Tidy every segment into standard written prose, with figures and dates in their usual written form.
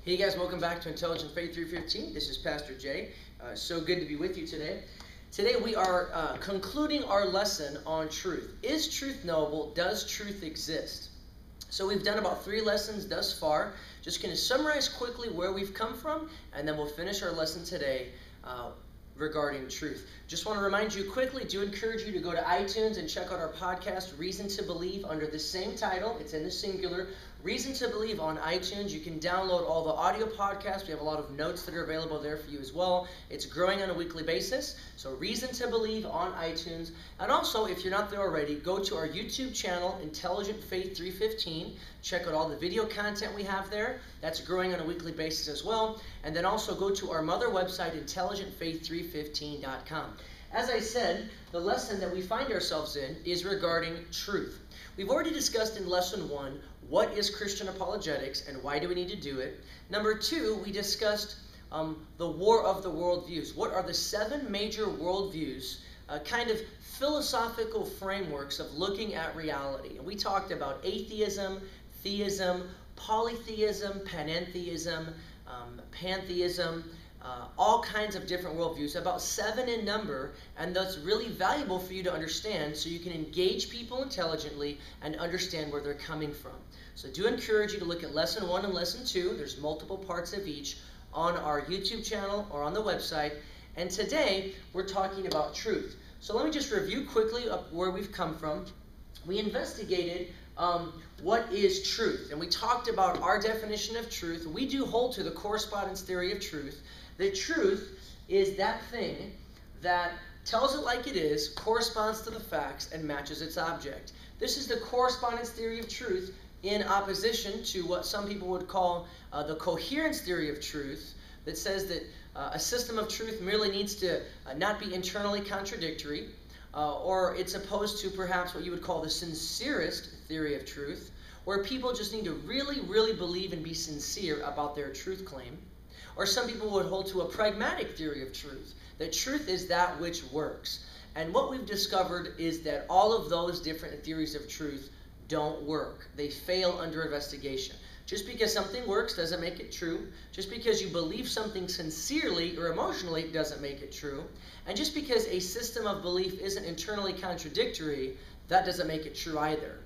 Hey guys, welcome back to Intelligent Faith 315. This is Pastor Jay. So good to be with you today. Today we are concluding our lesson on truth. Is truth knowable? Does truth exist? So we've done about 3 lessons thus far. Just going to summarize quickly where we've come from, and then we'll finish our lesson today regarding truth. Just want to remind you quickly, do encourage you to go to iTunes and check out our podcast, Reason to Believe, under the same title. It's in the singular. Reason to Believe on iTunes. You can download all the audio podcasts. We have a lot of notes that are available there for you as well. It's growing on a weekly basis. So Reason to Believe on iTunes. And also, if you're not there already, go to our YouTube channel, Intelligent Faith 315. Check out all the video content we have there. That's growing on a weekly basis as well. And then also go to our mother website, intelligentfaith315.com. As I said, the lesson that we find ourselves in is regarding truth. We've already discussed in lesson 1, what is Christian apologetics and why do we need to do it? Number 2, we discussed the war of the worldviews. What are the 7 major worldviews, kind of philosophical frameworks of looking at reality? And we talked about atheism, theism, polytheism, panentheism, pantheism, all kinds of different worldviews, about 7 in number, and that's really valuable for you to understand so you can engage people intelligently and understand where they're coming from. So do encourage you to look at lesson 1 and lesson 2. There's multiple parts of each on our YouTube channel or on the website. And today we're talking about truth. So let me just review quickly where we've come from. We investigated what is truth, and we talked about our definition of truth. We do hold to the correspondence theory of truth. The truth is that thing that tells it like it is, corresponds to the facts, and matches its object. This is the correspondence theory of truth in opposition to what some people would call the coherence theory of truth, that says that a system of truth merely needs to not be internally contradictory, or it's opposed to perhaps what you would call the sincerist theory of truth, where people just need to really, really believe and be sincere about their truth claim. Or some people would hold to a pragmatic theory of truth, that truth is that which works. And what we've discovered is that all of those different theories of truth don't work. They fail under investigation. Just because something works doesn't make it true. Just because you believe something sincerely or emotionally doesn't make it true. And just because a system of belief isn't internally contradictory, that doesn't make it true either.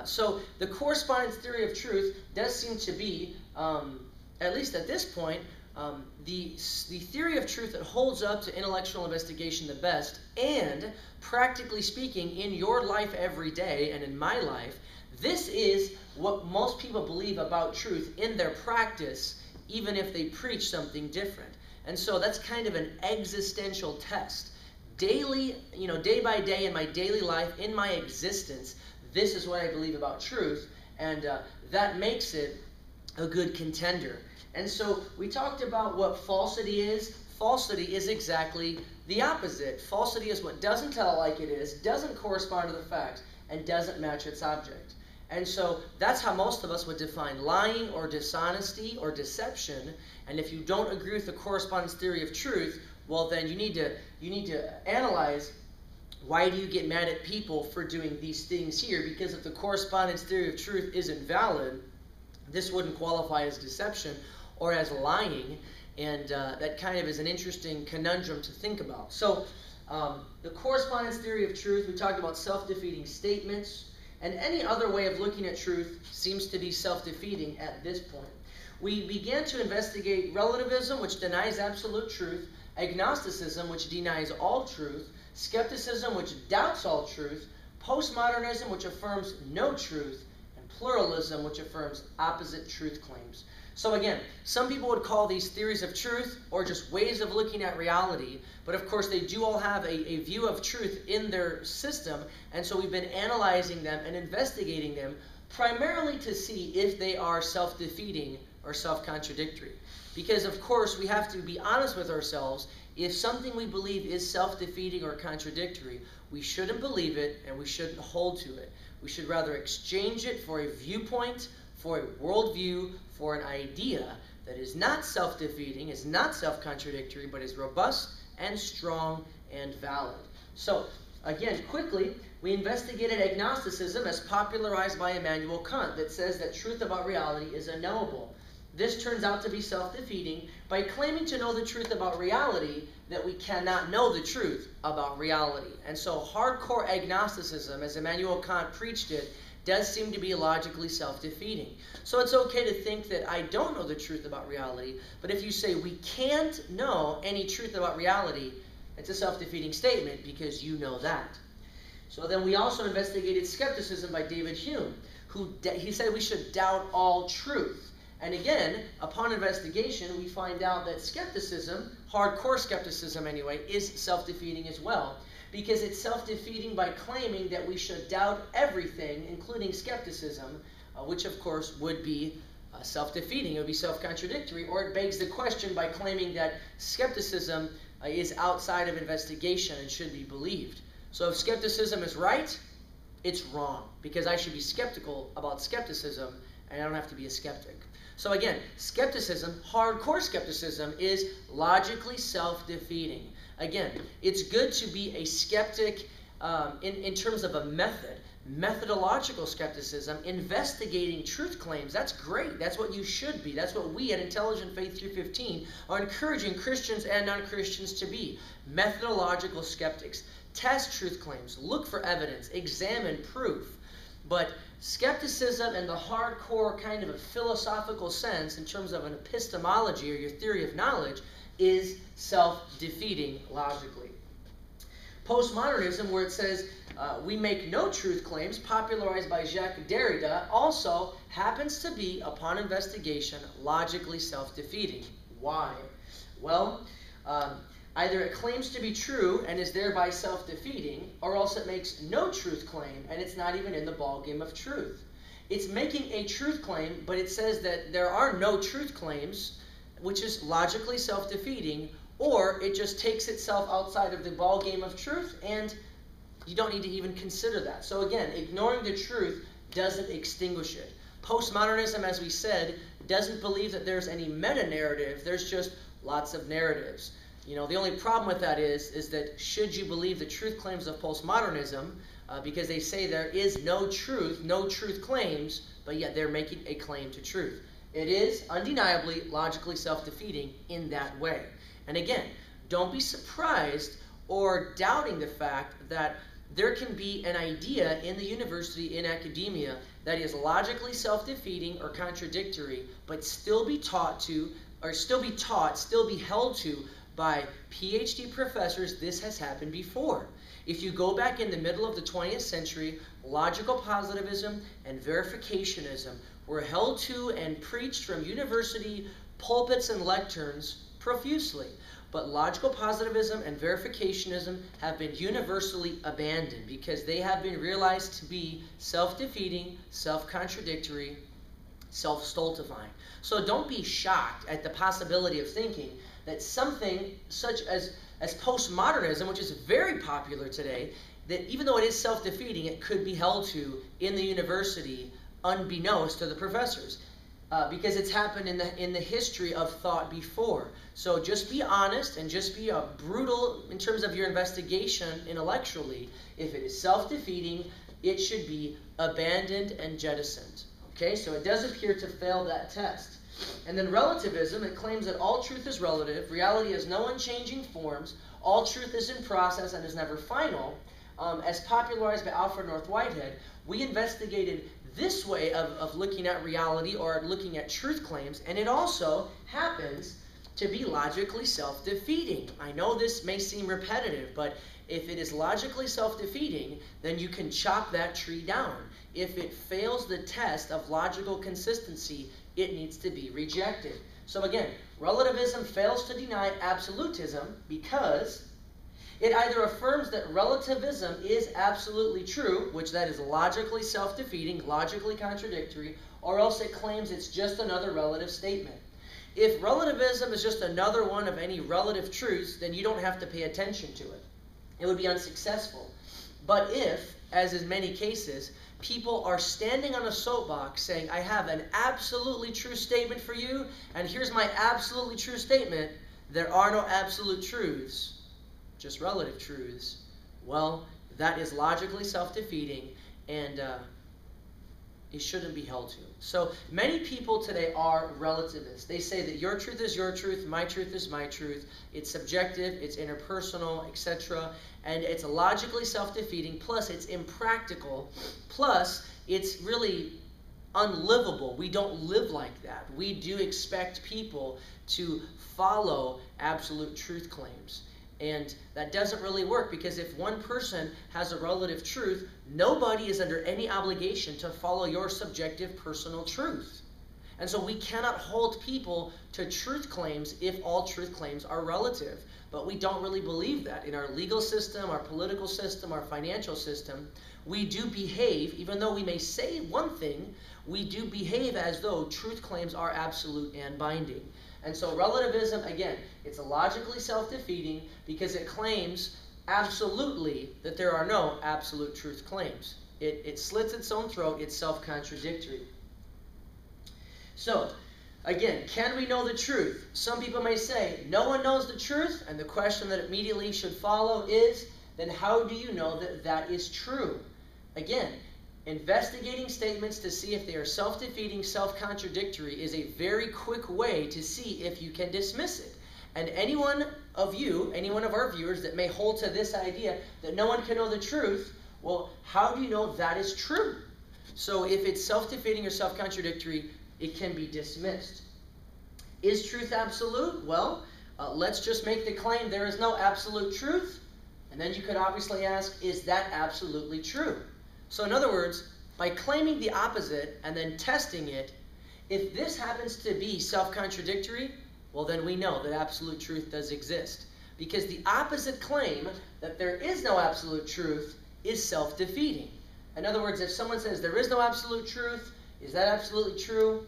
So the correspondence theory of truth does seem to be, at least at this point, the theory of truth that holds up to intellectual investigation the best, and practically speaking, in your life every day and in my life, this is what most people believe about truth in their practice, even if they preach something different. And so that's kind of an existential test. Daily, day by day in my daily life, in my existence, this is what I believe about truth, and that makes it a good contender. And so we talked about what falsity is. Falsity is exactly the opposite. Falsity is what doesn't tell it like it is, doesn't correspond to the facts, and doesn't match its object. And so that's how most of us would define lying or dishonesty or deception. And if you don't agree with the correspondence theory of truth, well then you need to analyze, why do you get mad at people for doing these things here? Because if the correspondence theory of truth isn't valid, this wouldn't qualify as deception or as lying, and that kind of is an interesting conundrum to think about. So the correspondence theory of truth, we talked about self-defeating statements, and any other way of looking at truth seems to be self-defeating at this point. We began to investigate relativism, which denies absolute truth, agnosticism, which denies all truth, skepticism, which doubts all truth, postmodernism, which affirms no truth, and pluralism, which affirms opposite truth claims. So again, some people would call these theories of truth or just ways of looking at reality, but of course they do all have a view of truth in their system, and so we've been analyzing them and investigating them primarily to see if they are self-defeating or self-contradictory. Because of course we have to be honest with ourselves. If something we believe is self-defeating or contradictory, we shouldn't believe it and we shouldn't hold to it. We should rather exchange it for a viewpoint, for a worldview, for an idea that is not self-defeating, is not self-contradictory, but is robust and strong and valid. So, again, quickly, we investigated agnosticism as popularized by Immanuel Kant, that says that truth about reality is unknowable. this turns out to be self-defeating by claiming to know the truth about reality that we cannot know the truth about reality. And so hardcore agnosticism, as Immanuel Kant preached it, does seem to be logically self-defeating. So it's okay to think that I don't know the truth about reality, but if you say we can't know any truth about reality, it's a self-defeating statement because you know that. So then we also investigated skepticism by David Hume, he said we should doubt all truth. And again, upon investigation, we find out that skepticism, hardcore skepticism anyway, is self-defeating as well, because it's self-defeating by claiming that we should doubt everything, including skepticism, which of course would be self-defeating. It would be self-contradictory, or it begs the question by claiming that skepticism is outside of investigation and should be believed. So if skepticism is right, it's wrong, because I should be skeptical about skepticism, and I don't have to be a skeptic. So again, skepticism, hardcore skepticism, is logically self-defeating. Again, it's good to be a skeptic in terms of a method. Methodological skepticism, investigating truth claims, that's great. That's what you should be. That's what we at Intelligent Faith 315 are encouraging Christians and non-Christians to be. Methodological skeptics. Test truth claims. Look for evidence. Examine proof. But skepticism in the hardcore kind of a philosophical sense, in terms of an epistemology or your theory of knowledge, is self-defeating logically. Postmodernism, where it says we make no truth claims, popularized by Jacques Derrida, also happens to be, upon investigation, logically self-defeating. Why? Well, either it claims to be true and is thereby self-defeating, or else it makes no truth claim and it's not even in the ballgame of truth. It's making a truth claim, but it says that there are no truth claims, which is logically self-defeating, or it just takes itself outside of the ballgame of truth, and you don't need to even consider that. So again, ignoring the truth doesn't extinguish it. Postmodernism, as we said, doesn't believe that there's any meta-narrative. There's just lots of narratives. You know, the only problem with that is that should you believe the truth claims of postmodernism, because they say there is no truth claims, but yet they're making a claim to truth. It is undeniably logically self-defeating in that way. And again, don't be surprised or doubting the fact that there can be an idea in the university, in academia, that is logically self-defeating or contradictory, but still be held to by PhD professors. This has happened before. If you go back in the middle of the 20th century, logical positivism and verificationism were held to and preached from university pulpits and lecterns profusely. But logical positivism and verificationism have been universally abandoned because they have been realized to be self-defeating, self-contradictory, self-stultifying. So don't be shocked at the possibility of thinking that something such as postmodernism, which is very popular today, that even though it is self-defeating, it could be held to in the university unbeknownst to the professors. Because it's happened in the history of thought before. So just be honest and just be brutal in terms of your investigation intellectually. If it is self-defeating, it should be abandoned and jettisoned. Okay, so it does appear to fail that test. And then relativism, it claims that all truth is relative, reality has no unchanging forms, all truth is in process and is never final. As popularized by Alfred North Whitehead, we investigated this way of looking at reality or looking at truth claims, and it also happens to be logically self-defeating. I know this may seem repetitive, but if it is logically self-defeating, then you can chop that tree down. If it fails the test of logical consistency, it needs to be rejected. So again, relativism fails to deny absolutism because it either affirms that relativism is absolutely true, which that is logically self-defeating, logically contradictory, or else it claims it's just another relative statement. If relativism is just another one of any relative truths, then you don't have to pay attention to it. It would be unsuccessful. But if, as in many cases, people are standing on a soapbox saying, I have an absolutely true statement for you, and here's my absolutely true statement, there are no absolute truths, just relative truths, well, that is logically self-defeating, and it shouldn't be held to. So many people today are relativists. They say that your truth is your truth, my truth is my truth. It's subjective, it's interpersonal, etc. And it's logically self-defeating, plus it's impractical, plus it's really unlivable. We don't live like that. We do expect people to follow absolute truth claims. And that doesn't really work, because if one person has a relative truth, nobody is under any obligation to follow your subjective personal truth. And so we cannot hold people to truth claims if all truth claims are relative. But we don't really believe that. In our legal system, our political system, our financial system, we do behave, even though we may say one thing, we do behave as though truth claims are absolute and binding. And so relativism, again, it's logically self-defeating because it claims absolutely that there are no absolute truth claims. It slits its own throat. It's self-contradictory. So, again, can we know the truth? Some people may say, no one knows the truth, and the question that immediately should follow is, then how do you know that that is true? Again, investigating statements to see if they are self-defeating, self-contradictory is a very quick way to see if you can dismiss it. And any one of you, any one of our viewers that may hold to this idea that no one can know the truth, well, how do you know that is true? So if it's self-defeating or self-contradictory, it can be dismissed. Is truth absolute? Well, let's just make the claim there is no absolute truth. And then you could obviously ask, is that absolutely true? So in other words, by claiming the opposite and then testing it, if this happens to be self-contradictory, well, then we know that absolute truth does exist. Because the opposite claim, that there is no absolute truth, is self-defeating. In other words, if someone says there is no absolute truth, is that absolutely true?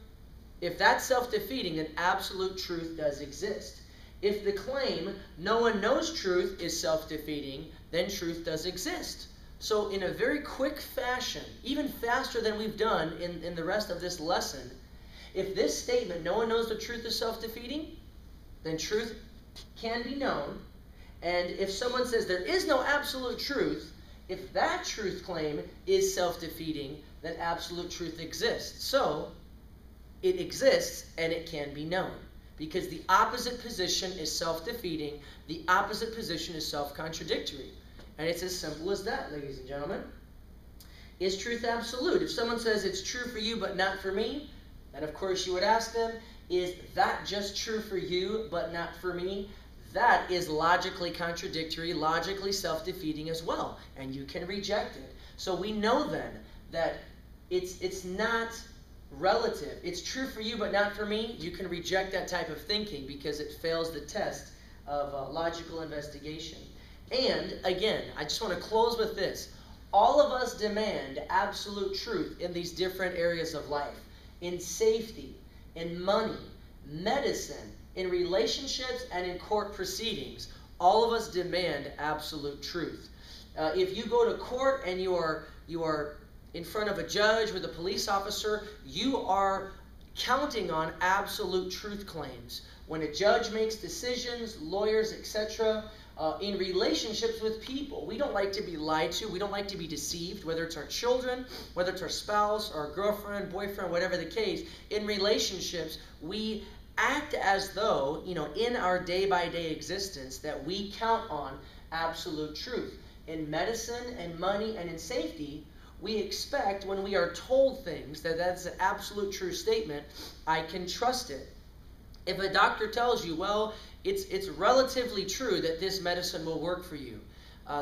If that's self-defeating, then absolute truth does exist. If the claim, no one knows truth, is self-defeating, then truth does exist. So in a very quick fashion, even faster than we've done in the rest of this lesson, if this statement, no one knows the truth, is self-defeating, then truth can be known. And if someone says there is no absolute truth, if that truth claim is self-defeating, then absolute truth exists. So it exists and it can be known. Because the opposite position is self-defeating, the opposite position is self-contradictory. And it's as simple as that, ladies and gentlemen. Is truth absolute? If someone says it's true for you but not for me, then of course you would ask them, is that just true for you but not for me? That is logically contradictory, logically self-defeating as well. And you can reject it. So we know then that it's not relative. It's true for you but not for me. You can reject that type of thinking because it fails the test of logical investigation. And again, I just want to close with this. All of us demand absolute truth in these different areas of life. In safety, in money, medicine, in relationships, and in court proceedings. All of us demand absolute truth. If you go to court and you are in front of a judge with a police officer, you are counting on absolute truth claims. When a judge makes decisions, lawyers, etc., in relationships with people, we don't like to be lied to. We don't like to be deceived, whether it's our children, whether it's our spouse, our girlfriend, boyfriend, whatever the case. In relationships, we act as though, in our day-by-day existence, that we count on absolute truth. In medicine and money and in safety, we expect when we are told things that that's an absolute true statement, I can trust it. If a doctor tells you, well, it's relatively true that this medicine will work for you.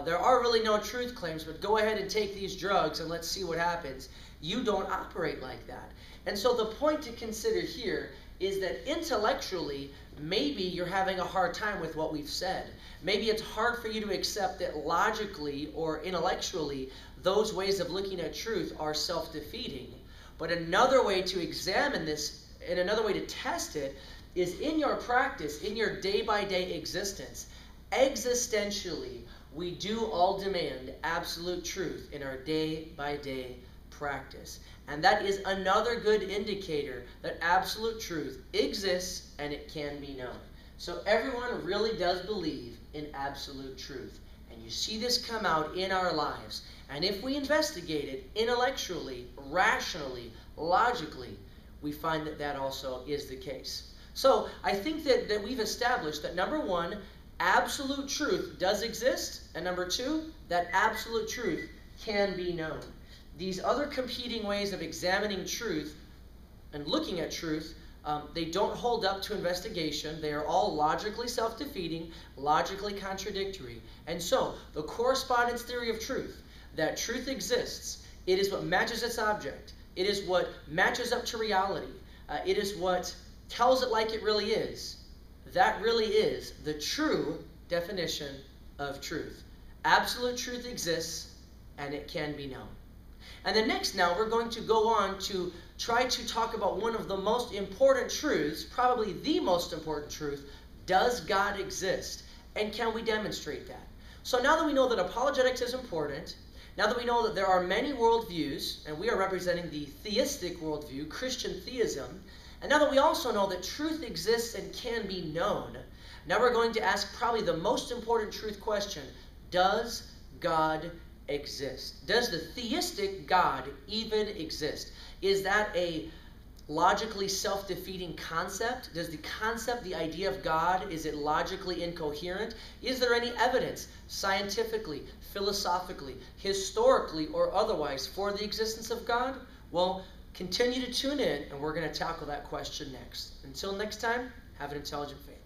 There are really no truth claims, but go ahead and take these drugs and let's see what happens. You don't operate like that. And so the point to consider here is that intellectually, maybe you're having a hard time with what we've said. Maybe it's hard for you to accept that logically or intellectually, those ways of looking at truth are self-defeating. But another way to examine this, and another way to test it, is in your practice, in your day-by-day existence. Existentially, we do all demand absolute truth in our day-by-day practice. And that is another good indicator that absolute truth exists and it can be known. So everyone really does believe in absolute truth. And you see this come out in our lives. And if we investigate it intellectually, rationally, logically, we find that that also is the case. So I think that we've established that, number one, absolute truth does exist, and number two, that absolute truth can be known. These other competing ways of examining truth and looking at truth, they don't hold up to investigation. They are all logically self-defeating, logically contradictory. And so, the correspondence theory of truth, that truth exists, it is what matches its object. It is what matches up to reality. It is what tells it like it really is. That really is the true definition of truth. Absolute truth exists, and it can be known. And then next now, we're going to go on to try to talk about one of the most important truths, probably the most important truth. Does God exist? And can we demonstrate that? So now that we know that apologetics is important, now that we know that there are many worldviews, and we are representing the theistic worldview, Christian theism, and now that we also know that truth exists and can be known, now we're going to ask probably the most important truth question: does God exist? Does the theistic God even exist? Is that a logically self-defeating concept? Does the concept, the idea of God, is it logically incoherent? Is there any evidence, scientifically, philosophically, historically, or otherwise, for the existence of God? Well, continue to tune in, and we're going to tackle that question next. Until next time, have an intelligent faith.